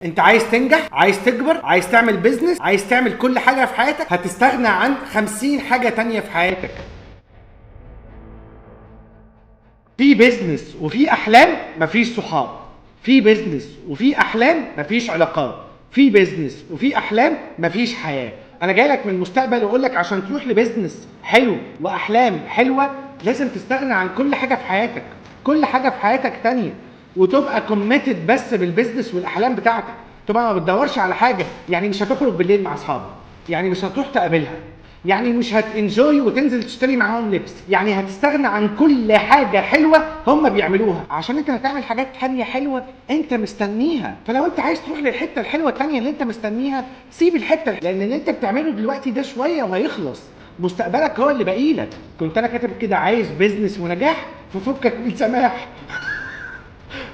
انت عايز تنجح، عايز تكبر، عايز تعمل بيزنس، عايز تعمل كل حاجة في حياتك، هتستغنى عن 50 حاجة تانية في حياتك. في بيزنس وفي احلام، مفيش صحاب. في بيزنس وفي احلام، مفيش علاقات. في بيزنس وفي احلام، مفيش حياة. انا جاي لك من المستقبل واقول لك عشان تروح لبيزنس حلو واحلام حلوة لازم تستغنى عن كل حاجة في حياتك، كل حاجة في حياتك تانية، وتبقى كوميتد بس بالبيزنس والاحلام بتاعتك. تبقى ما بتدورش على حاجة، يعني مش هتخرج بالليل مع اصحابك، يعني مش هتروح تقابلها، يعني مش هتنجوي وتنزل تشتري معاهم لبس، يعني هتستغنى عن كل حاجة حلوة هم بيعملوها عشان انت هتعمل حاجات تانية حلوة انت مستنيها. فلو انت عايز تروح للحتة الحلوة التانية اللي انت مستنيها، سيب الحتة لان اللي انت بتعمله دلوقتي ده شوية وهيخلص. مستقبلك هو اللي باقي لك. كنت انا كاتب كده عايز بيزنس ونجاح، ففكك من سماح.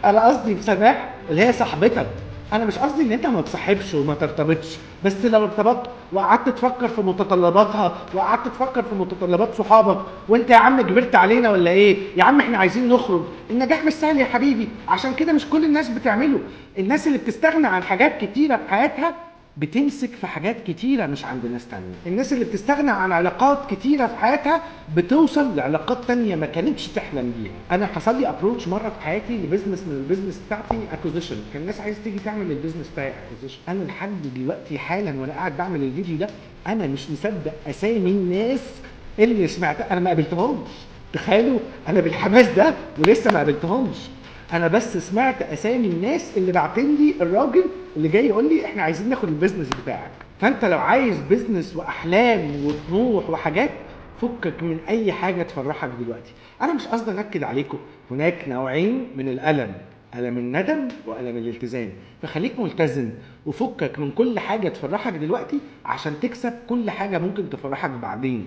انا قصدي بسماح اللي هي صاحبتك. انا مش قصدي ان انت ما تصاحبش وما ترتبطش، بس لو ارتبطت وقعدت تفكر في متطلباتها وقعدت تفكر في متطلبات صحابك، وانت يا عم كبرت علينا ولا ايه يا عم، احنا عايزين نخرج. النجاح مش سهل يا حبيبي، عشان كده مش كل الناس بتعمله. الناس اللي بتستغنى عن حاجات كتيرة في حياتها بتمسك في حاجات كتيرة مش عند ناس تانية. الناس اللي بتستغنى عن علاقات كتيرة في حياتها بتوصل لعلاقات تانية ما كانتش تحلم بيها. انا حصل لي ابروتش مرة في حياتي لبزنس من البيزنس بتاعتي، اكوزيشن. كان الناس عايز تيجي تعمل البيزنس بتاعي اكوزيشن. انا لحد دلوقتي حالا وانا قاعد بعمل الفيديو ده انا مش مصدق اسامي الناس اللي سمعتها. انا ما قابلتهمش، تخيلوا انا بالحماس ده ولسه ما قابلتهمش. انا بس سمعت اسامي الناس اللي بعتين لي الراجل اللي جاي يقول لي احنا عايزين ناخد البيزنس بتاعك. فانت لو عايز بيزنس واحلام وطموح وحاجات، فكك من اي حاجه تفرحك دلوقتي. انا مش قصدي انكد عليكم، هناك نوعين من الالم، الم الندم والم الالتزام. فخليك ملتزم وفكك من كل حاجه تفرحك دلوقتي عشان تكسب كل حاجه ممكن تفرحك بعدين.